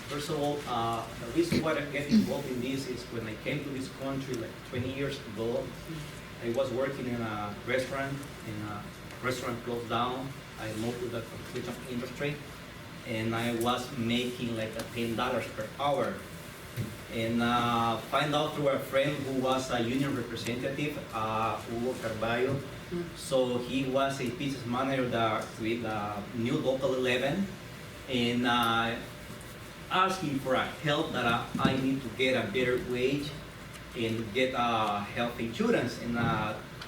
First of all, the reason why I get involved in this is when I came to this country like 20 years ago, I was working in a restaurant, and a restaurant closed down. I moved to the construction industry, and I was making like $10 per hour. And find out through a friend who was a union representative, Hugo Carballo. So he was a business manager there with New Local 11, and asking for a help that I need to get a better wage and get health insurance, and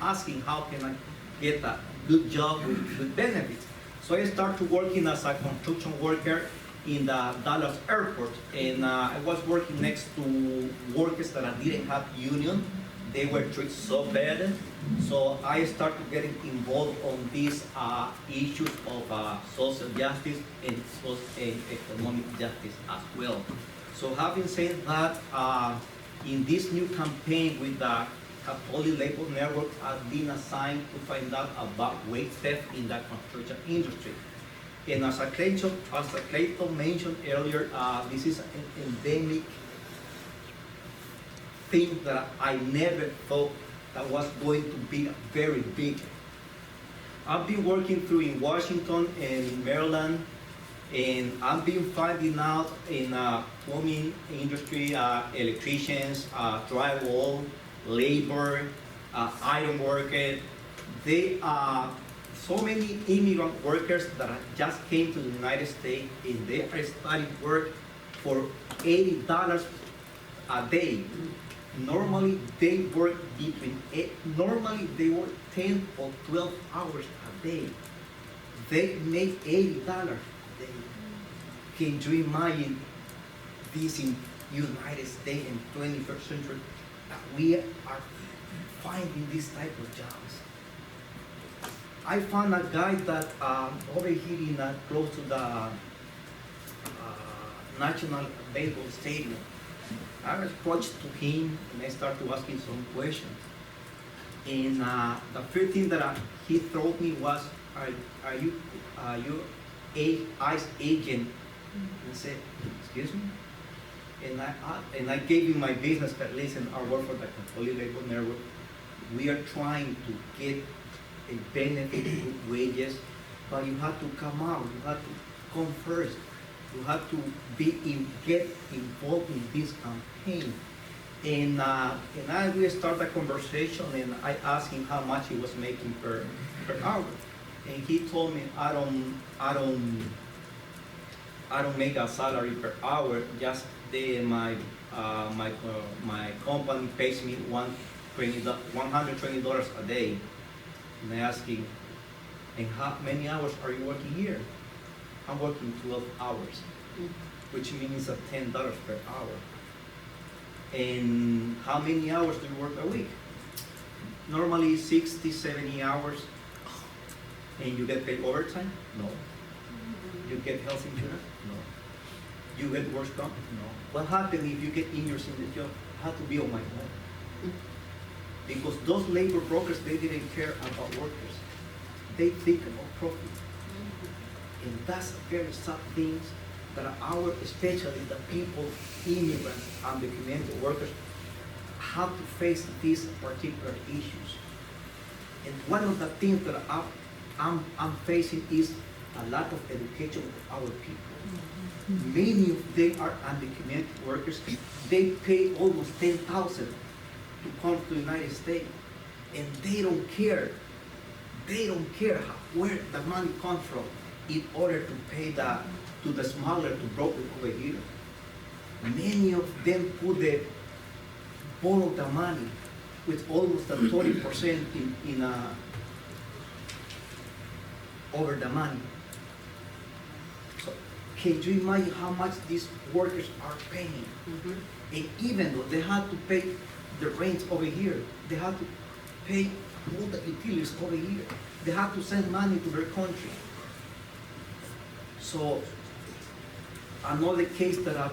asking how can I get a good job with benefits. So I started working as a construction worker in the Dallas airport, and I was working next to workers that didn't have union. They were treated so bad. So I started getting involved on these issues of social justice and economic justice as well. So having said that, in this new campaign with the Catholic Labor Network, I've been assigned to find out about wage theft in the construction industry. And as Clayton mentioned earlier, this is an endemic thing that I never thought that was going to be very big. I've been working through in Washington and in Maryland, and I've been finding out in plumbing industry, electricians, drywall, labor, iron worker. They are so many immigrant workers that just came to the United States, and they are starting work for $80 a day. Normally they work normally they work 10 or 12 hours a day. They make $80 a day. Can you imagine this in United States in 21st century? That we are finding this type of jobs. I found a guy that over here in close to the National Baseball Stadium. I approached to him and I started asking some questions. And the first thing that he told me was, "Are you a ICE agent?" And I said, "Excuse me?" And I gave him my business card. Listen, I work for the Catholic Labor Network. We are trying to get a benefit, good wages, but you have to come out. You have to come first. You have to get involved in this campaign. And we start a conversation, and I asked him how much he was making per hour. And he told me, I don't make a salary per hour, just my company pays me $120 a day. And I asked him, and how many hours are you working here? I'm working 12 hours, which means $10 per hour. And how many hours do you work a week? Normally 60, 70 hours. And you get paid overtime? No. You get health insurance? No. You get work comp? No. What happens if you get injured in the job? I have to be on my own. Because those labor brokers, they didn't care about workers. They think about profit. And that's very sad things that especially the people, immigrants, undocumented workers, have to face these particular issues. And one of the things that I'm facing is a lack of education of our people. Many of them are undocumented workers. They pay almost $10,000 to come to the United States, and they don't care. They don't care where the money comes from in order to pay to the smuggler to broker over here. Many of them borrow the money with almost a 30% over the money. So can you imagine how much these workers are paying? And even though they have to pay the rent over here, they have to pay all the utilities over here, they have to send money to their country. So another case that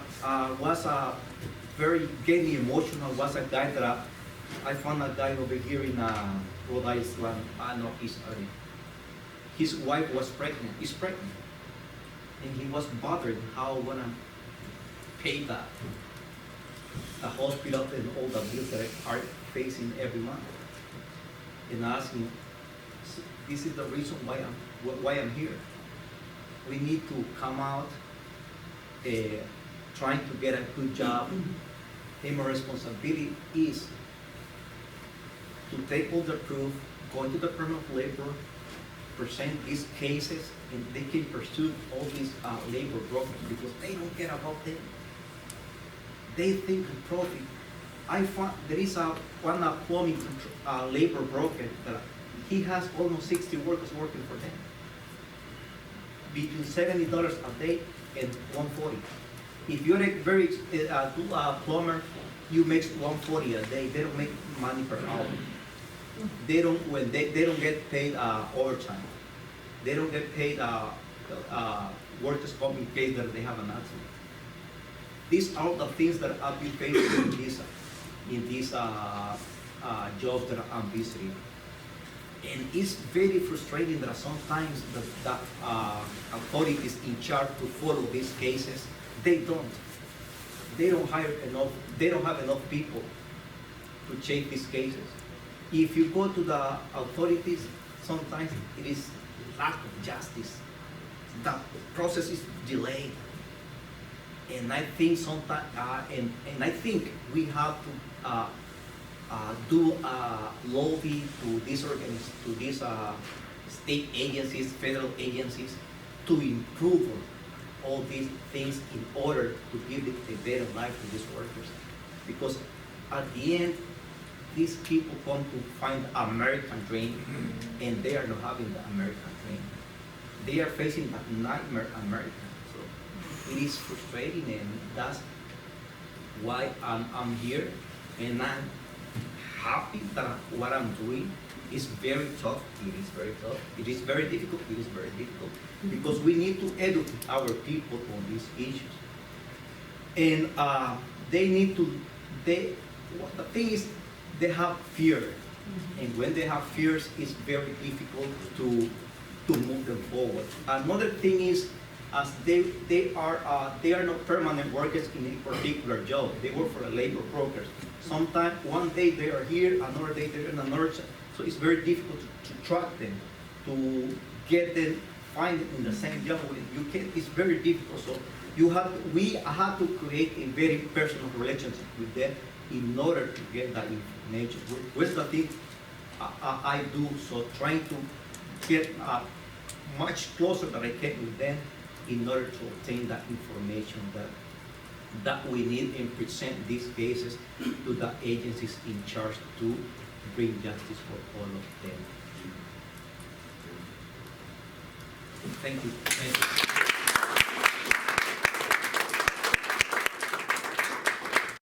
was very getting emotional was a guy that I found a guy over here in Rhode Island, Northeast area. His wife was pregnant, is pregnant, and he was bothered how gonna pay the hospital and all the bills that are facing every month. And asking, this is the reason why I'm here. We need to come out trying to get a good job. And my responsibility is to take all the proof, go into the Department of Labor, present these cases, and they can pursue all these labor brokers because they don't care about them. They think of profit. I found there is one plumbing labor broker that he has almost 60 workers working for them. Between $70 a day and $140. If you're a very good plumber, you make $140 a day. They don't make money per hour. They don't they don't get paid overtime. They don't get paid workers' comp in case that they have an accident. These are the things that I've been facing in these jobs that I'm visiting. And it's very frustrating that sometimes the authorities in charge to follow these cases, they don't hire enough, they don't have enough people to check these cases. If you go to the authorities, sometimes it is lack of justice. The process is delayed. And I think sometimes, and I think we have to do lobby to these state agencies, federal agencies, to improve all these things in order to give a better life to these workers. Because at the end, these people come to find American dream, and they are not having the American dream. They are facing the nightmare American. So it is frustrating, and that's why I'm here, and I'm happy that what I'm doing is very tough. It is very tough. It is very difficult. It is very difficult because we need to educate our people on these issues, and they need to. The thing is, they have fear, and when they have fears, it's very difficult to move them forward. Another thing is, as they are not permanent workers in a particular job. They work for a labor brokers. Sometimes one day they are here, another day they're in another job. So it's very difficult to track them, to get them, find them in the same job. You can. It's very difficult. So we have to create a very personal relationship with them in order to get that information. What's the thing I do? So trying to get much closer than I can with them in order to obtain that information that we need and present these cases to the agencies in charge to bring justice for all of them. Thank you. Thank you.